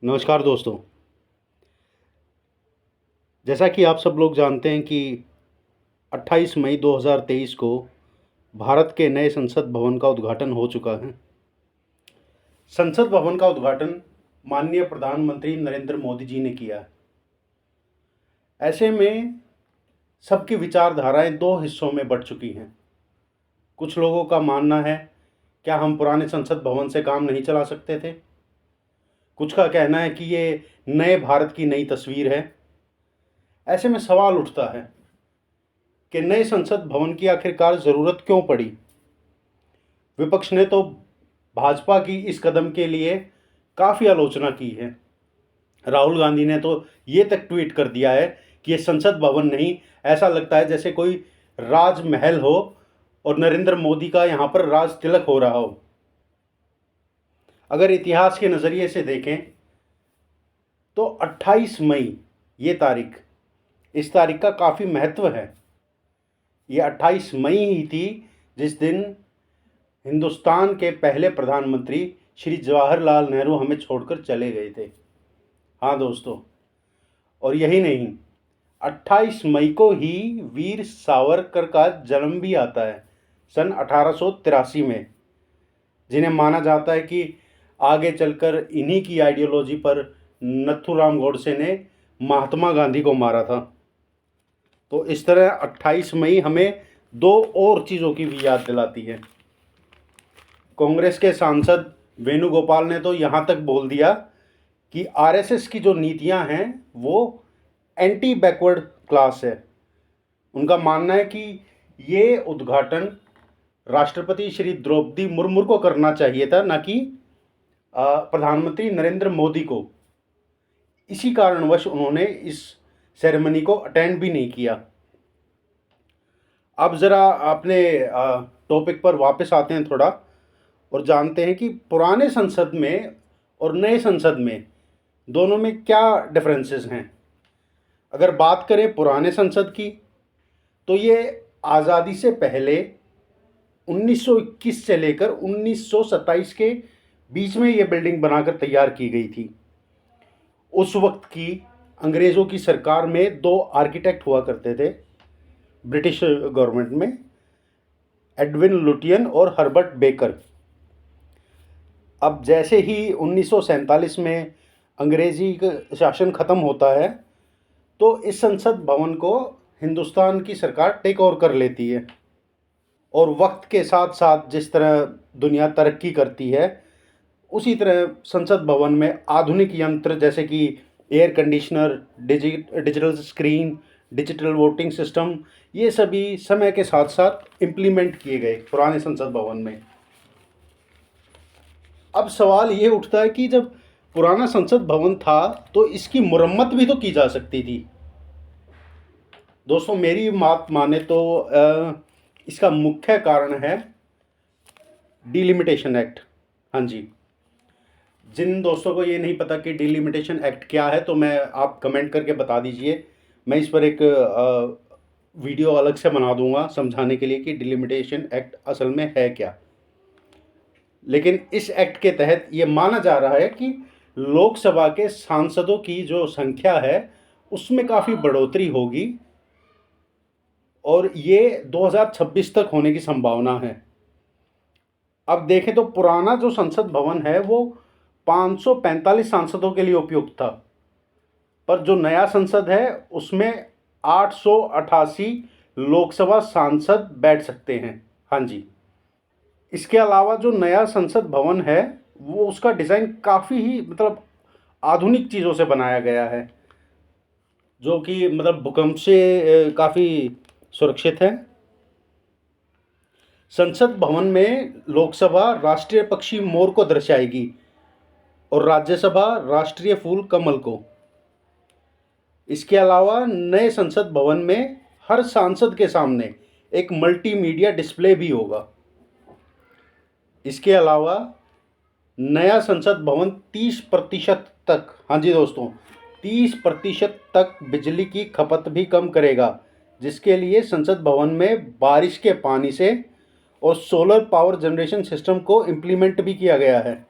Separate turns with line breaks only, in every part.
नमस्कार दोस्तों। जैसा कि आप सब लोग जानते हैं कि 28 मई 2023 को भारत के नए संसद भवन का उद्घाटन हो चुका है। संसद भवन का उद्घाटन माननीय प्रधानमंत्री नरेंद्र मोदी जी ने किया है। ऐसे में सबकी विचारधाराएं दो हिस्सों में बँट चुकी हैं। कुछ लोगों का मानना है, क्या हम पुराने संसद भवन से काम नहीं चला सकते थे? कुछ का कहना है कि ये नए भारत की नई तस्वीर है। ऐसे में सवाल उठता है कि नए संसद भवन की आखिरकार ज़रूरत क्यों पड़ी? विपक्ष ने तो भाजपा की इस कदम के लिए काफ़ी आलोचना की है। राहुल गांधी ने तो ये तक ट्वीट कर दिया है कि ये संसद भवन नहीं, ऐसा लगता है जैसे कोई राजमहल हो और नरेंद्र मोदी का यहाँ पर राज तिलक हो रहा हो। अगर इतिहास के नज़रिए से देखें तो 28 मई ये तारीख, इस तारीख का काफ़ी महत्व है। ये 28 मई ही थी जिस दिन हिंदुस्तान के पहले प्रधानमंत्री श्री जवाहरलाल नेहरू हमें छोड़कर चले गए थे। हाँ दोस्तों, और यही नहीं, 28 मई को ही वीर सावरकर का जन्म भी आता है सन 1883 में, जिन्हें माना जाता है कि आगे चलकर इन्हीं की आइडियोलॉजी पर नथुराम गोडसे ने महात्मा गांधी को मारा था। तो इस तरह 28 मई हमें दो और चीज़ों की भी याद दिलाती है। कांग्रेस के सांसद वेणुगोपाल ने तो यहाँ तक बोल दिया कि आरएसएस की जो नीतियाँ हैं वो एंटी बैकवर्ड क्लास है। उनका मानना है कि ये उद्घाटन राष्ट्रपति श्री द्रौपदी मुर्मू को करना चाहिए था, ना कि प्रधानमंत्री नरेंद्र मोदी को। इसी कारणवश उन्होंने इस सेरेमनी को अटेंड भी नहीं किया। अब ज़रा अपने टॉपिक पर वापस आते हैं थोड़ा, और जानते हैं कि पुराने संसद में और नए संसद में दोनों में क्या डिफरेंसेस हैं। अगर बात करें पुराने संसद की, तो ये आज़ादी से पहले 1921 से लेकर 1927 के बीच में ये बिल्डिंग बनाकर तैयार की गई थी। उस वक्त की अंग्रेज़ों की सरकार में दो आर्किटेक्ट हुआ करते थे ब्रिटिश गवर्नमेंट में, एडविन लुटियन और हर्बर्ट बेकर। अब जैसे ही 1947 में अंग्रेज़ी का शासन ख़त्म होता है, तो इस संसद भवन को हिंदुस्तान की सरकार टेक ओवर कर लेती है। और वक्त के साथ साथ जिस तरह दुनिया तरक्की करती है, उसी तरह संसद भवन में आधुनिक यंत्र जैसे कि air conditioner, digital screen, digital voting system, ये सभी समय के साथ साथ इम्प्लीमेंट किए गए पुराने संसद भवन में। अब सवाल ये उठता है कि जब पुराना संसद भवन था तो इसकी मुरम्मत भी तो की जा सकती थी। दोस्तों, मेरी बात माने तो इसका मुख्य कारण है डिलिमिटेशन एक्ट। हाँ जी, जिन दोस्तों को ये नहीं पता कि डिलिमिटेशन एक्ट क्या है, तो मैं आप कमेंट करके बता दीजिए। मैं इस पर एक वीडियो अलग से बना दूंगा समझाने के लिए कि डिलिमिटेशन एक्ट असल में है क्या। लेकिन इस एक्ट के तहत ये माना जा रहा है कि लोकसभा के सांसदों की जो संख्या है उसमें काफ़ी बढ़ोतरी होगी, और ये 2026 तक होने की संभावना है। अब देखें तो पुराना जो संसद भवन है वो 545 सांसदों के लिए उपयुक्त था, पर जो नया संसद है उसमें 888 लोकसभा सांसद बैठ सकते हैं। हाँ जी, इसके अलावा जो नया संसद भवन है वो उसका डिज़ाइन काफ़ी ही आधुनिक चीज़ों से बनाया गया है, जो कि भूकंप से काफ़ी सुरक्षित है। संसद भवन में लोकसभा राष्ट्रीय पक्षी मोर को दर्शाएगी और राज्यसभा राष्ट्रीय फूल कमल को। इसके अलावा नए संसद भवन में हर सांसद के सामने एक मल्टीमीडिया डिस्प्ले भी होगा। इसके अलावा नया संसद भवन 30% तक, हाँ जी दोस्तों, 30% तक बिजली की खपत भी कम करेगा, जिसके लिए संसद भवन में बारिश के पानी से और सोलर पावर जनरेशन सिस्टम को इम्प्लीमेंट भी किया गया है।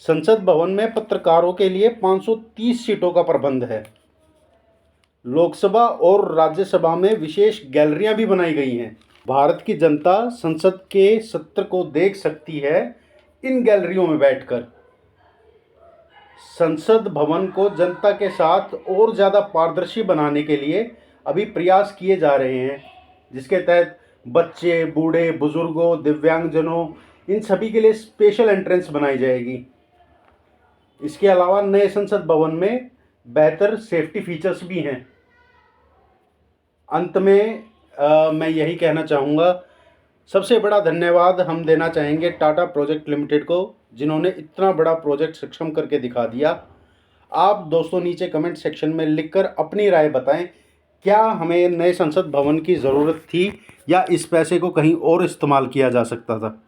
संसद भवन में पत्रकारों के लिए 530 सीटों का प्रबंध है। लोकसभा और राज्यसभा में विशेष गैलरियां भी बनाई गई हैं। भारत की जनता संसद के सत्र को देख सकती है इन गैलरियों में बैठकर। संसद भवन को जनता के साथ और ज़्यादा पारदर्शी बनाने के लिए अभी प्रयास किए जा रहे हैं, जिसके तहत बच्चे, बूढ़े, बुजुर्गों, दिव्यांगजनों, इन सभी के लिए स्पेशल एंट्रेंस बनाई जाएगी। इसके अलावा नए संसद भवन में बेहतर सेफ्टी फीचर्स भी हैं। अंत में मैं यही कहना चाहूँगा, सबसे बड़ा धन्यवाद हम देना चाहेंगे टाटा प्रोजेक्ट लिमिटेड को, जिन्होंने इतना बड़ा प्रोजेक्ट सक्षम करके दिखा दिया। आप दोस्तों नीचे कमेंट सेक्शन में लिखकर अपनी राय बताएं, क्या हमें नए संसद भवन की ज़रूरत थी या इस पैसे को कहीं और इस्तेमाल किया जा सकता था।